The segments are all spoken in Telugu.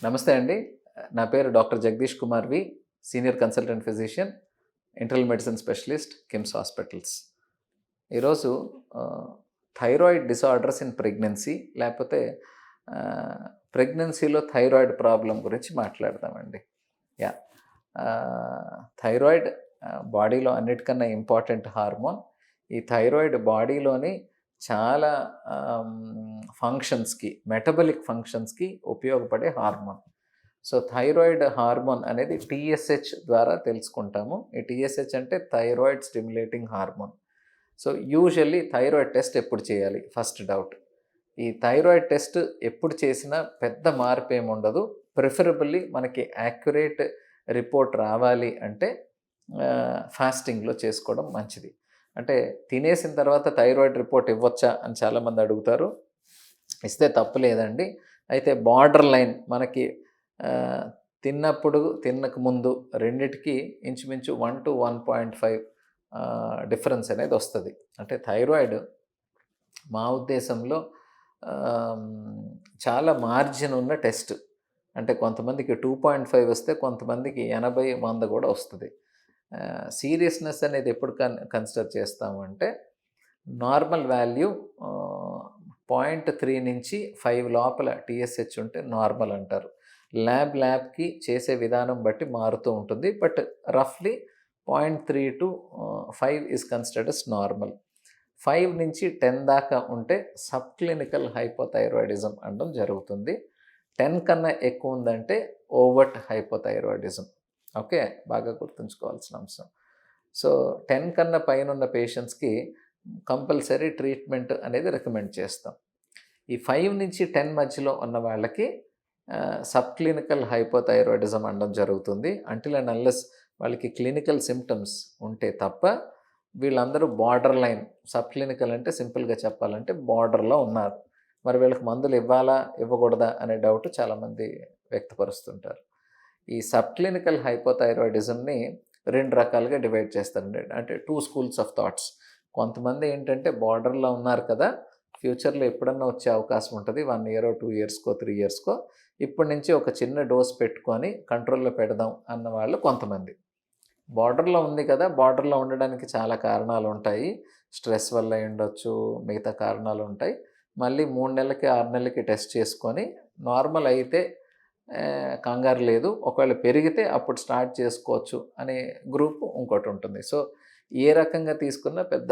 నమస్తే అండి. నా పేరు doctor Jagadish Kumar V. Senior consultant physician, internal medicine specialist, KIMS hospitals. ఈరోజు ఆహ్, థైరాయిడ్ డిసార్డర్స్ ఇన్ ప్రెగ్నెన్సీ లేకపోతే ప్రెగ్నెన్సీలో థైరాయిడ్ ప్రాబ్లమ్ గురించి మాట్లాడదామండి. యాహ్! థైరాయిడ్ బాడీలో అన్నిటికన్నా ఇంపార్టెంట్ హార్మోన్. ఈ థైరాయిడ్ బాడీలోని చాలా ఫంక్షన్స్‌కి, మెటబాలిక్ ఫంక్షన్స్‌కి ఉపయోగపడే హార్మోన్. సో, థైరాయిడ్ హార్మోన్ అనేది టీఎస్‌హెచ్ ద్వారా తెలుసుకుంటాము. ఈ టీఎస్‌హెచ్ అంటే thyroid stimulating hormone. So, usually thyroid test ఎప్పుడు చేయాలి? First doubt. ఈ థైరాయిడ్ టెస్ట్ ఎప్పుడు చేసినా పెద్ద మార్పేముండదు. ప్రిఫరబుల్లీ మనకి యాక్యురేట్ రిపోర్ట్ రావాలి అంటే ఫాస్టింగ్‌లో చేసుకోవడం మంచిది. అంటే తినేసిన తర్వాత థైరాయిడ్ రిపోర్ట్ ఇవ్వొచ్చా అని చాలామంది అడుగుతారు. ఇస్తే తప్పు లేదండి. అయితే బార్డర్ లైన్ మనకి ఆహ్, తిన్నప్పుడు, తినక ముందు రెండిటికి ఇంచుమించు 1-1.5 డిఫరెన్స్ అనేది వస్తది. అంటే థైరాయిడ్ మా ఉద్దేశంలో ఆహ్, చాలా మార్జిన్ ఉన్న టెస్ట్. అంటే కొంతమందికి 2.5 వస్తే కొంతమందికి 80, 100 కూడా వస్తది. సీరియస్‌నెస్ అనేది ఎప్పుడు కన్సిడర్ చేస్తాము అంటే నార్మల్ వాల్యూ 0.3 నుంచి 5 లోపల టీఎస్‌హెచ్ ఉంటే నార్మల్ అంటారు. ల్యాబ్‌కి చేసే విధానం బట్టి మారుతూ ఉంటుంది. బట్ రఫ్‌లీ 0.3-5 ఈస్ కన్సిడర్డ్ as నార్మల్. 5 నుంచి 10 దాకా ఉంటే సబ్ క్లినికల్ హైపోథైరాయిడిజం అనడం జరుగుతుంది. 10 కన్నా ఎక్కువ ఉందంటే ఓవర్ట్ హైపోథైరాయిడిజం. ఓకే. బాగా గుర్తుంచుకోవాల్సిన అంశం. సో, 10 కన్నా పైనున్న పేషెంట్స్‌కి కంపల్సరీ ట్రీట్మెంట్ అనేది రికమెండ్ చేస్తాం. ఈ 5 నుంచి 10 మధ్యలో ఉన్న వాళ్ళకి సబ్ క్లినికల్ హైపోథైరాయిడిజం అనడం జరుగుతుంది. అంటిల్ అండ్ అన్లెస్ వాళ్ళకి క్లినికల్ సింప్టమ్స్ ఉంటే తప్ప వీళ్ళందరూ బార్డర్ లైన్. సబ్ క్లినికల్ అంటే సింపుల్‌గా చెప్పాలంటే బార్డర్‌లో ఉన్నారు. మరి వీళ్ళకి మందులు ఇవ్వాలా? ఇవ్వకూడదా? అనే డౌట్ చాలామంది వ్యక్తపరుస్తుంటారు. ఈ సబ్ క్లినికల్ హైపోథైరాయిడిజంని 2 రకాలుగా డివైడ్ చేస్తారండి. అంటే 2 స్కూల్స్ ఆఫ్ థాట్స్. కొంతమంది ఏంటంటే బార్డర్‌లో ఉన్నారు కదా! ఫ్యూచర్‌లో ఎప్పుడన్నా వచ్చే అవకాశం ఉంటది. 1 ఇయరో, 2 ఇయర్స్‌కో, 3 ఇయర్స్‌కో ఇప్పటి నుంచి ఒక చిన్న డోస్ పెట్టుకొని కంట్రోల్‌లో పెడదాం అన్న వాళ్ళు కొంతమంది. బార్డర్‌లో ఉంది కదా! బార్డర్‌లో ఉండడానికి చాలా కారణాలుంటాయి. స్ట్రెస్ వల్ల అయ్యుండొచ్చు, మిగతా కారణాలుంటాయి. మళ్ళీ 3 నెలలకి, 6 నెలలకి టెస్ట్ చేసుకొని నార్మల్ అయితే కంగారు లేదు. ఒకవేళ పెరిగితే అప్పుడు స్టార్ట్ చేసుకోవచ్చు అనే గ్రూప్ ఇంకోటుంటుంది. సో, ఏ రకంగా తీసుకున్నా పెద్ద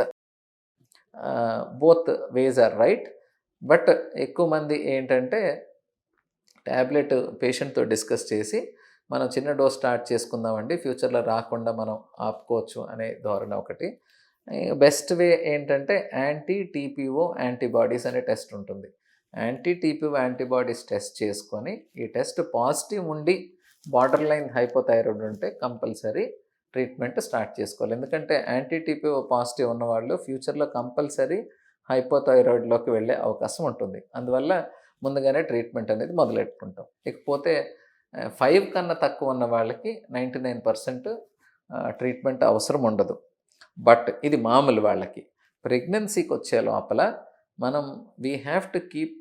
both ways are right. But ఎక్కువ మంది ఏంటంటే టాబ్లెట్ పేషెంట్‌తో డిస్కస్ చేసి మనం చిన్న డోస్ స్టార్ట్ చేసుకుందామండి. ఫ్యూచర్‌లో రాకుండా మనం ఆపుకోవచ్చు అనే ధోరణి ఒకటి. బెస్ట్ వే ఏంటంటే యాంటీ-టీపీఓ యాంటీబాడీస్ అనే టెస్ట్ ఉంటుంది. యాంటీ-టీపీఓ యాంటీబాడీస్ టెస్ట్ చేసుకొని, ఈ టెస్ట్ పాజిటివ్ ఉండి బార్డర్ లైన్ హైపోథైరాయిడ్ ఉంటే కంపల్సరీ ట్రీట్మెంట్ స్టార్ట్ చేసుకోవాలి. ఎందుకంటే యాంటీ-టీపీఓ పాజిటివ్ ఉన్నవాళ్ళు ఫ్యూచర్‌లో కంపల్సరీ హైపోథైరాయిడ్‌లోకి వెళ్ళే అవకాశం ఉంటుంది. అందువల్ల ముందుగానే ట్రీట్మెంట్ అనేది మొదలెట్టుకుంటాం. ఇకపోతే 5 కన్నా తక్కువ ఉన్న వాళ్ళకి 99% ట్రీట్మెంట్ అవసరం ఉండదు. బట్ ఇది మామూలు వాళ్ళకి. ప్రెగ్నెన్సీకొచ్చే లోపల మనం we have to keep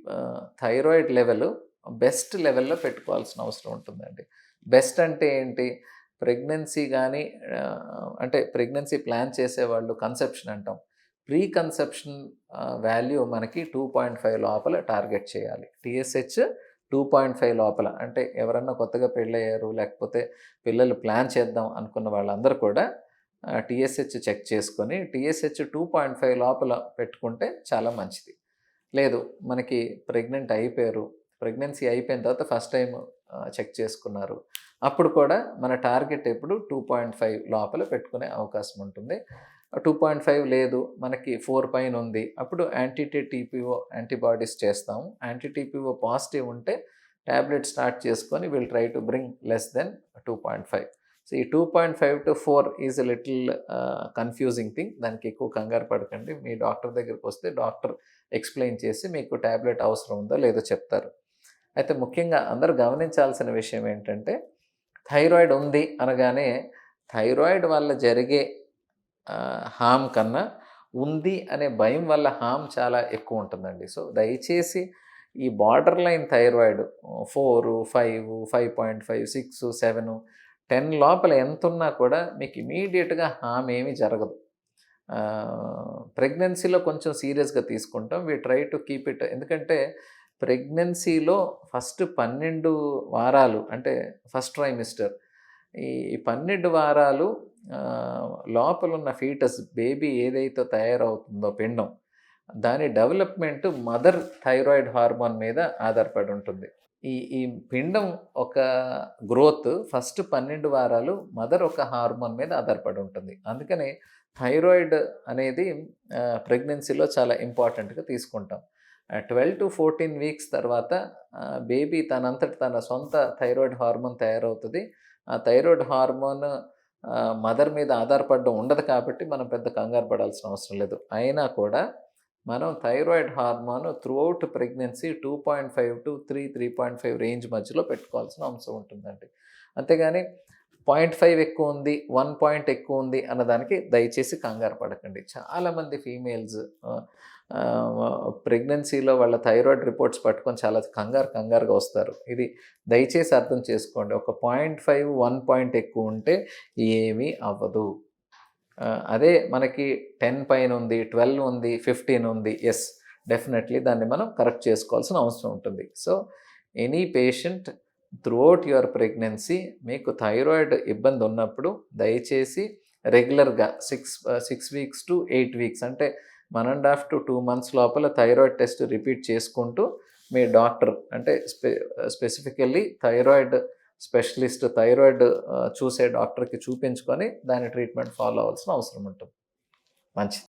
thyroid level best లెవెల్‌లో పెట్టుకోవాల్సిన అవసరం ఉంటుందండి. బెస్ట్ అంటే ఏంటి? ప్రెగ్నెన్సీ గాని అంటే ప్రెగ్నెన్సీ ప్లాన్ చేసేవాళ్ళు కన్సెప్షన్ అంటాం. ప్రీ కన్సెప్షన్ వాల్యూ మనకి 2.5 లోపల టార్గెట్ చేయాలి. టీఎస్‌హెచ్ 2.5 లోపల. అంటే ఎవరన్నా కొత్తగా పెళ్ళయ్యారు, లేకపోతే పిల్లలు ప్లాన్ చేద్దాం అనుకున్న వాళ్ళందరూ కూడా టీఎస్‌హెచ్ చెక్ చేసుకొని, టీఎస్‌హెచ్ 2.5 లోపల పెట్టుకుంటే చాలా మంచిది. లేదు మనకి ప్రెగ్నెంట్ అయిపోయారు. ప్రెగ్నెన్సీ అయిపోయిన తర్వాత ఫస్ట్ టైమ్ చెక్ చేసుకున్నారు. అప్పుడు కూడా మన టార్గెట్ ఎప్పుడు 2.5 లోపల పెట్టుకునే అవకాశం ఉంటుంది. 2.5 లేదు మనకి 4 పైన ఉంది. అప్పుడు యాంటీ-టీపీఓ యాంటీబాడీస్ చేస్తాము. యాంటీ-టీపీఓ పాజిటివ్ ఉంటే టాబ్లెట్ స్టార్ట్ చేసుకొని will try to bring less than 2.5. So, ఈ 2.5-4 is a little confusing thing. దానికి ఎక్కువ కంగారు పడకండి. మీ డాక్టర్ దగ్గరికొస్తే డాక్టర్ ఎక్స్‌ప్లెయిన్ చేసి మీకు టాబ్లెట్ అవసరం ఉందో లేదో చెప్తారు. అయితే ముఖ్యంగా అందరూ గమనించాల్సిన విషయం ఏంటంటే, థైరాయిడ్ ఉంది అనగానే థైరాయిడ్ వల్ల జరిగే హార్మ్ కన్నా ఉంది అనే భయం వల్ల హార్మ్ చాలా ఎక్కువ ఉంటుందండి. సో, దయచేసి ఈ బార్డర్ లైన్ థైరాయిడ్ 4, 5, 5.5, 6, 7, 10 లోపల ఎంతున్నా కూడా మీకు ఇమీడియట్‌గా హార్మ్ ఏమీ జరగదు. ప్రెగ్నెన్సీలో కొంచెం సీరియస్‌గా తీసుకుంటాం. We try to keep it. ఎందుకంటే ప్రెగ్నెన్సీలో ఫస్ట్ 12 వారాలు అంటే ఫస్ట్ ట్రైమిస్టర్. ఈ 12 వారాలు లోపలున్న ఫీటస్ బేబీ ఏదైతే తయారవుతుందో పిండం, దాని డెవలప్‌మెంట్ మదర్ థైరాయిడ్ హార్మోన్ మీద ఆధారపడి ఉంటుంది. ఈ ఈ పిండం ఒక గ్రోత్ ఫస్ట్ 12 వారాలు మదర్ ఒక హార్మోన్ మీద ఆధారపడి ఉంటుంది. అందుకని థైరాయిడ్ అనేది ప్రెగ్నెన్సీలో చాలా ఇంపార్టెంట్‌గా తీసుకుంటాం. 12-14 వీక్స్ తర్వాత బేబీ తనంతట తన సొంత థైరాయిడ్ హార్మోన్ తయారవుతది. ఆ థైరాయిడ్ హార్మోన్ మదర్ మీద ఆధారపడడం ఉండదు కాబట్టి మనం పెద్ద కంగారు పడాల్సిన అవసరం లేదు. అయినా కూడా మనం thyroid hormone throughout pregnancy 2.5-3, 3.5 range మధ్యలో పెట్టుకోవాల్సిన అవసరం ఉంటుందండి. అంతేగాని 0.5 ఎక్కువ ఉంది, 1 పాయింట్ ఎక్కువ ఉంది అన్నదానికి దయచేసి కంగారు పడకండి. చాలామంది ఫీమేల్స్ ప్రెగ్నెన్సీలో వాళ్ళ థైరాయిడ్ రిపోర్ట్స్ పట్టుకొని చాలా కంగారుగా వస్తారు. ఇది దయచేసి అర్థం చేసుకోండి. ఒక 0.5, 1 పాయింట్ ఎక్కువ ఉంటే ఏమీ అవ్వదు. అదే మనకి 10 పైన ఉంది, 12 ఉంది, 15 ఉంది, యెస్, డెఫినెట్లీ దాన్ని మనం కరెక్ట్ చేసుకోవాల్సిన అవసరం ఉంటుంది. So any patient throughout your pregnancy మీకు థైరాయిడ్ ఇబ్బంది ఉన్నప్పుడు దయచేసి రెగ్యులర్గా 6 వీక్స్ టు 8 వీక్స్ అంటే 1.5 to 2 months లోపల థైరాయిడ్ టెస్ట్ రిపీట్ చేసుకుంటూ మీ డాక్టర్ అంటే స్పెసిఫికల్లీ థైరాయిడ్ స్పెషలిస్ట్, థైరాయిడ్ చూసే డాక్టర్కి చూపించుకొని దాని ట్రీట్మెంట్ ఫాలో అవ్వాల్సిన అవసరం ఉంటుంది. మంచిది.